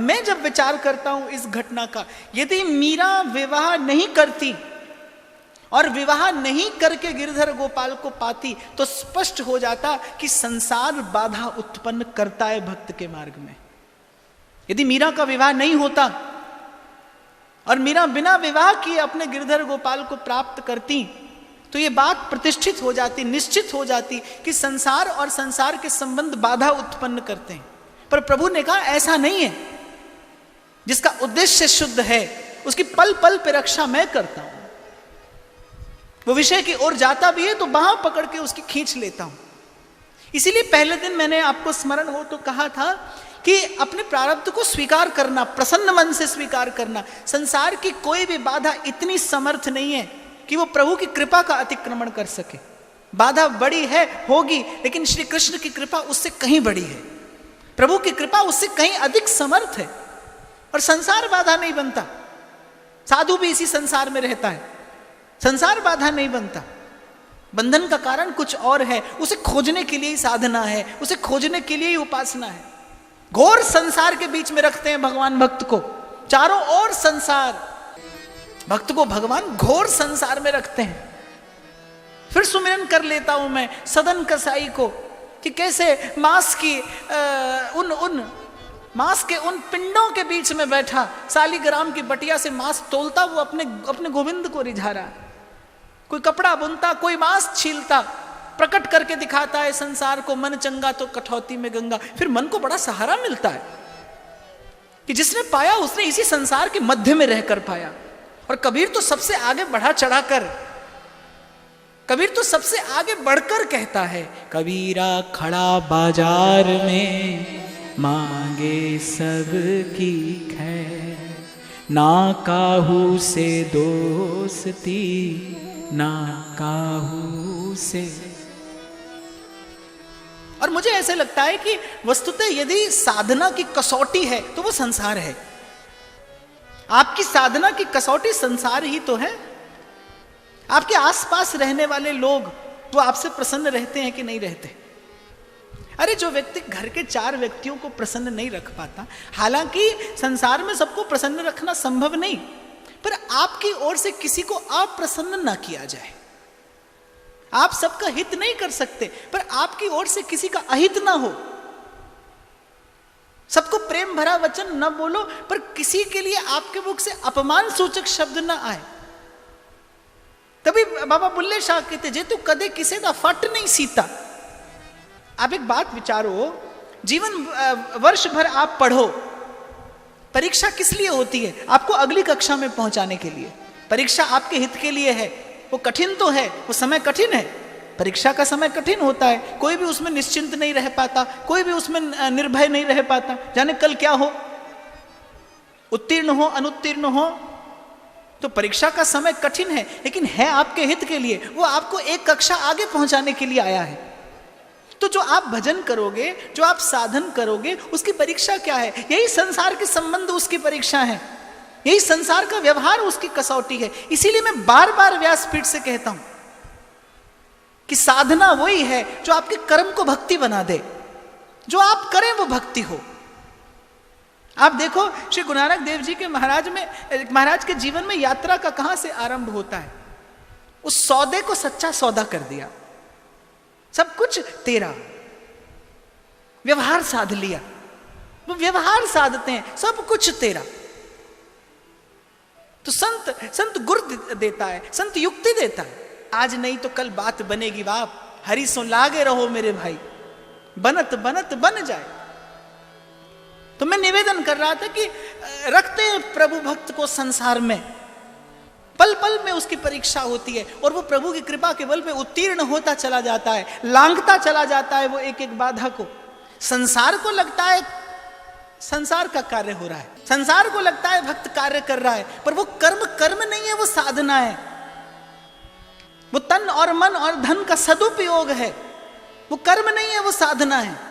मैं जब विचार करता हूं इस घटना का, यदि मीरा विवाह नहीं करती और विवाह नहीं करके गिरधर गोपाल को पाती तो स्पष्ट हो जाता कि संसार बाधा उत्पन्न करता है भक्त के मार्ग में। यदि मीरा का विवाह नहीं होता और मीरा बिना विवाह किए अपने गिरधर गोपाल को प्राप्त करती तो ये बात प्रतिष्ठित हो जाती, निश्चित हो जाती कि संसार और संसार के संबंध बाधा उत्पन्न करते हैं। पर प्रभु ने कहा ऐसा नहीं है, जिसका उद्देश्य शुद्ध है उसकी पल पल पे रक्षा मैं करता हूं। वो विषय की ओर जाता भी है तो बांह पकड़ के उसकी खींच लेता हूं। इसीलिए पहले दिन मैंने आपको स्मरण हो तो कहा था कि अपने प्रारब्ध को स्वीकार करना, प्रसन्न मन से स्वीकार करना। संसार की कोई भी बाधा इतनी समर्थ नहीं है कि वो प्रभु की कृपा का अतिक्रमण कर सके। बाधा बड़ी है, होगी, लेकिन श्री कृष्ण की कृपा उससे कहीं बड़ी है, प्रभु की कृपा उससे कहीं अधिक समर्थ है। और संसार बाधा नहीं बनता, साधु भी इसी संसार में रहता है, संसार बाधा नहीं बनता। बंधन का कारण कुछ और है, उसे खोजने के लिए ही साधना है, उसे खोजने के लिए ही उपासना है। घोर संसार के बीच में रखते हैं भगवान भक्त को, चारों ओर संसार, भक्त को भगवान घोर संसार में रखते हैं। फिर सुमिरन कर लेता हूं मैं सदन कसाई को कि कैसे मांस की मांस के उन पिंडों के बीच में बैठा सालीग्राम की बटिया से मांस तोलता, वो अपने गोविंद को रिझा रहा है। कोई कपड़ा बुनता, कोई मांस छीलता, प्रकट करके दिखाता है संसार को, मन चंगा तो कठौती में गंगा। फिर मन को बड़ा सहारा मिलता है कि जिसने पाया उसने इसी संसार के मध्य में रहकर पाया। और कबीर तो सबसे आगे बढ़ा चढ़ाकर, कबीर तो सबसे आगे बढ़कर कहता है, कबीरा खड़ा बाजार में मांगे सबकी खैर, ना काहू से दोस्ती ना काहू से। और मुझे ऐसे लगता है कि वस्तुतः यदि साधना की कसौटी है तो वो संसार है। आपकी साधना की कसौटी संसार ही तो है। आपके आसपास रहने वाले लोग वो आपसे प्रसन्न रहते हैं कि नहीं रहते? अरे जो व्यक्ति घर के 4 व्यक्तियों को प्रसन्न नहीं रख पाता, हालांकि संसार में सबको प्रसन्न रखना संभव नहीं, पर आपकी ओर से किसी को अप्रसन्न ना किया जाए। आप सबका हित नहीं कर सकते, पर आपकी ओर से किसी का अहित ना हो। सबको प्रेम भरा वचन न बोलो, पर किसी के लिए आपके मुख से अपमान सूचक शब्द ना आए। तभी बाबा बुल्ले शाह कहते, जे तू कदे किसी का फट नहीं सीता। आप एक बात विचारो, जीवन वर्ष भर आप पढ़ो, परीक्षा किस लिए होती है? आपको अगली कक्षा में पहुंचाने के लिए। परीक्षा आपके हित के लिए है। वो कठिन तो है, वो समय कठिन है, परीक्षा का समय कठिन होता है। कोई भी उसमें निश्चिंत नहीं रह पाता, कोई भी उसमें निर्भय नहीं रह पाता, जाने कल क्या हो, उत्तीर्ण हो अनुत्तीर्ण हो। तो परीक्षा का समय कठिन है, लेकिन है आपके हित के लिए। वो आपको एक कक्षा आगे पहुंचाने के लिए आया है। तो जो आप भजन करोगे, जो आप साधन करोगे, उसकी परीक्षा क्या है? यही संसार के संबंध उसकी परीक्षा है, यही संसार का व्यवहार उसकी कसौटी है। इसीलिए मैं बार बार व्यासपीठ से कहता हूं कि साधना वही है जो आपके कर्म को भक्ति बना दे। जो आप करें वो भक्ति हो। आप देखो श्री गुरु नानक देव जी के महाराज के जीवन में यात्रा का कहां से आरंभ होता है? उस सौदे को सच्चा सौदा कर दिया, सब कुछ तेरा, व्यवहार साध लिया। वो व्यवहार साधते हैं, सब कुछ तेरा। तो संत गुर देता है, संत युक्ति देता है। आज नहीं तो कल बात बनेगी बाप, हरि सो लागे रहो मेरे भाई, बनत बनत बन जाए। तो मैं निवेदन कर रहा था कि रखते हैं प्रभु भक्त को संसार में, पल पल में उसकी परीक्षा होती है, और वो प्रभु की कृपा के बल पे उत्तीर्ण होता चला जाता है, लांघता चला जाता है वो एक एक बाधा को। संसार को लगता है संसार का कार्य हो रहा है, संसार को लगता है भक्त कार्य कर रहा है, पर वो कर्म नहीं है, वो साधना है। वो तन और मन और धन का सदुपयोग है, वो कर्म नहीं है, वो साधना है।